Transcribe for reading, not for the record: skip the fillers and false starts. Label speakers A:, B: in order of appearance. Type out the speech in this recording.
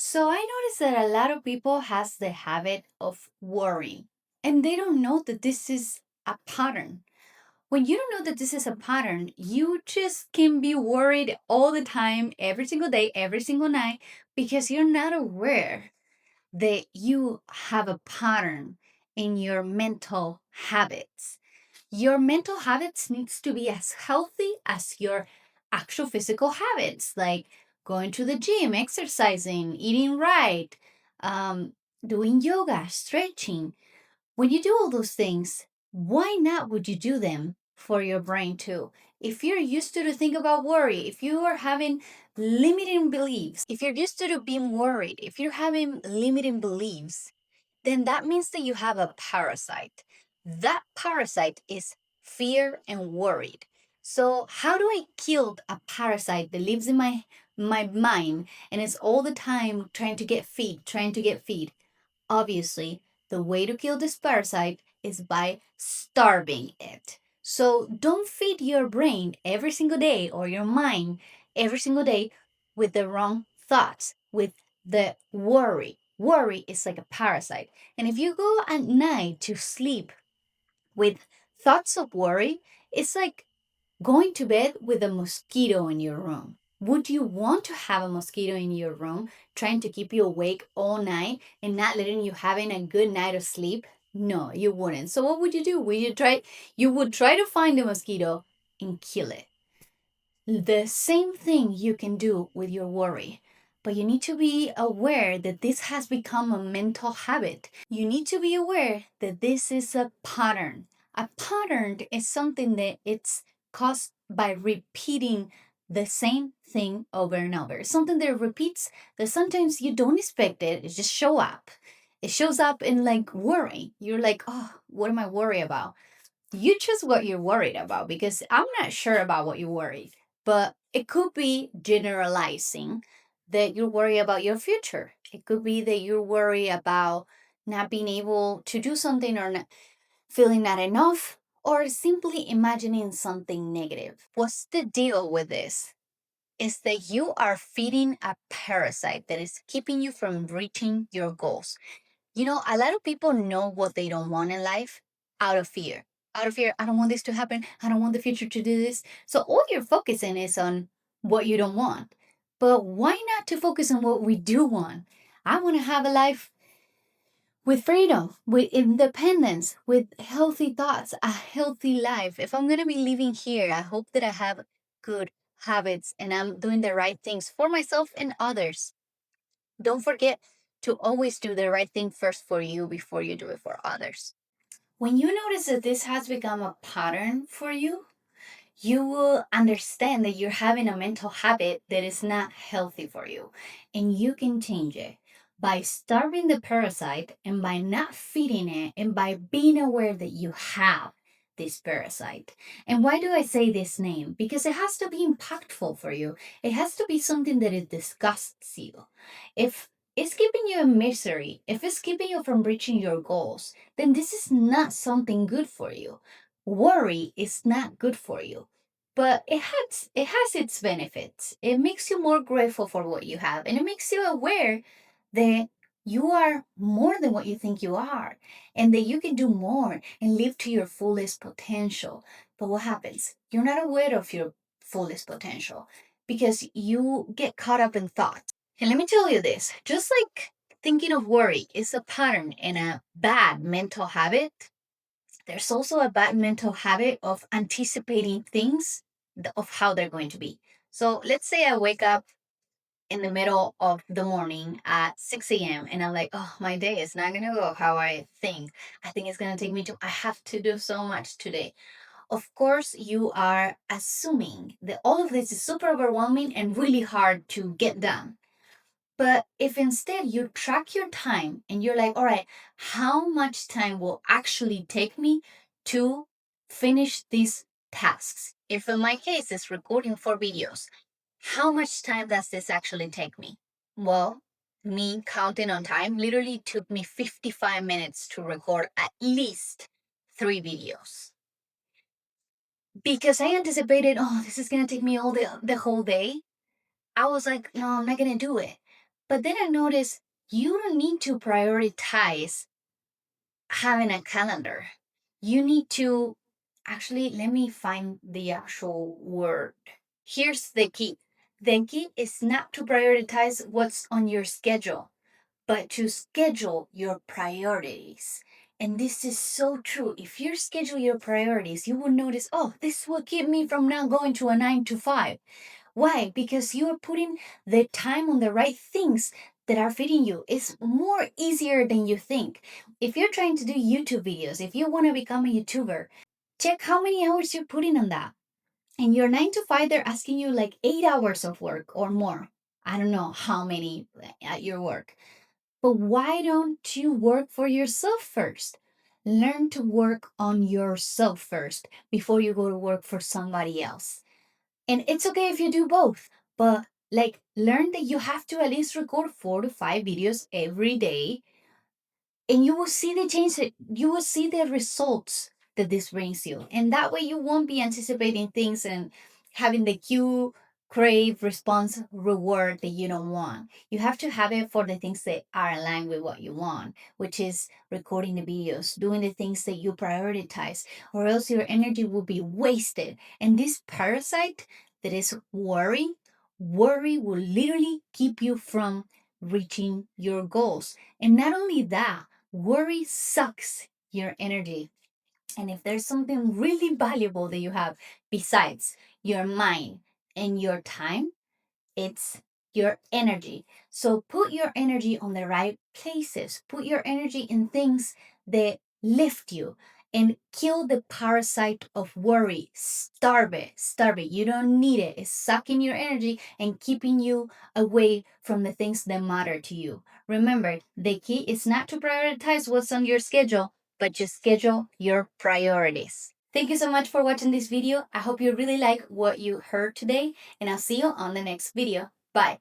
A: So I noticed that a lot of people has the habit of worrying and they don't know that this is a pattern. When you don't know that this is a pattern, you just can be worried all the time, every single day, every single night, because you're not aware that you have a pattern in your mental habits. Your mental habits needs to be as healthy as your actual physical habits, like going to the gym, exercising, eating right, um, doing yoga, stretching. When you do all those things, why not would you do them for your brain too? If you're used to think about worry, if you are having limiting beliefs, if you're used to being worried, if you're having limiting beliefs, then that means that you have a parasite. That parasite is fear and worried. So how do I kill a parasite that lives in my mind and is all the time trying to get feed, trying to get feed? Obviously, the way to kill this parasite is by starving it. So don't feed your brain every single day or your mind every single day with the wrong thoughts, with the worry. Worry is like a parasite. And if you go at night to sleep with thoughts of worry, it's like going to bed with a mosquito in your room. Would you want to have a mosquito in your room trying to keep you awake all night and not letting you having a good night of sleep? No, you wouldn't. So what would you do? You would try to find the mosquito and kill it. The same thing you can do with your worry. But you need to be aware that this has become a mental habit. You need to be aware that this is a pattern. A pattern is something that it's caused by repeating the same thing over and over. Something that repeats that sometimes you don't expect it, it just show up. It shows up in like worry. You're like, oh, what am I worried about? You choose what you're worried about because I'm not sure about what you're worried, but it could be generalizing that you're worried about your future. It could be that you're worried about not being able to do something or not feeling not enough or simply imagining something negative. What's the deal with this? Is that you are feeding a parasite that is keeping you from reaching your goals. You know, a lot of people know what they don't want in life out of fear. Out of fear, I don't want this to happen. I don't want the future to do this. So all you're focusing is on what you don't want. But why not to focus on what we do want? I want to have a life with freedom, with independence, with healthy thoughts, a healthy life. If I'm going to be living here, I hope that I have good habits and I'm doing the right things for myself and others. Don't forget to always do the right thing first for you before you do it for others. When you notice that this has become a pattern for you, you will understand that you're having a mental habit that is not healthy for you. And you can change it by starving the parasite and by not feeding it and by being aware that you have this parasite. And why do I say this name? Because it has to be impactful for you. It has to be something that it disgusts you. If it's keeping you in misery, if it's keeping you from reaching your goals, then this is not something good for you. Worry is not good for you, but it has its benefits. It makes you more grateful for what you have, and it makes you aware that you are more than what you think you are, and that you can do more and live to your fullest potential. But what happens? You're not aware of your fullest potential because you get caught up in thoughts. And let me tell you this, just like thinking of worry is a pattern and a bad mental habit, there's also a bad mental habit of anticipating things of how they're going to be. So let's say I wake up in the middle of the morning at 6 a.m. and I'm like, oh, my day is not going to go how I think. I think it's going to take me to, I have to do so much today. Of course, you are assuming that all of this is super overwhelming and really hard to get done. But if instead you track your time and you're like, all right, how much time will actually take me to finish these tasks? If in my case it's recording 4 videos, how much time does this actually take me? Well, me counting on time literally took me 55 minutes to record at least 3 videos. Because I anticipated, oh, this is gonna take me all the whole day. I was like, no, I'm not gonna do it. But then I noticed you don't need to prioritize having a calendar. You need to actually, let me find the actual word. Here's the key: the key is not to prioritize what's on your schedule, but to schedule your priorities. And this is so true. If you schedule your priorities, you will notice, oh, this will keep me from not going to a 9 to 5. Why? Because you are putting the time on the right things that are fitting you. It's more easier than you think. If you're trying to do YouTube videos, if you want to become a YouTuber, check how many hours you're putting on that. And your 9 to 5, they're asking you like 8 hours of work or more. I don't know how many at your work. But why don't you work for yourself first? Learn to work on yourself first before you go to work for somebody else. And it's okay if you do both, but like learn that you have to at least record 4 to 5 videos every day, and you will see the change, you will see the results that this brings you. And that way you won't be anticipating things and having the cue, crave, response, reward that you don't want. You have to have it for the things that are aligned with what you want, which is recording the videos, doing the things that you prioritize, or else your energy will be wasted. And this parasite that is worry will literally keep you from reaching your goals. And not only that, worry sucks your energy. And if there's something really valuable that you have besides your mind and your time, it's your energy. So put your energy on the right places. Put your energy in things that lift you and kill the parasite of worry. Starve it. Starve it. You don't need it. It's sucking your energy and keeping you away from the things that matter to you. Remember, the key is not to prioritize what's on your schedule, but just schedule your priorities. Thank you so much for watching this video. I hope you really like what you heard today, and I'll see you on the next video. Bye.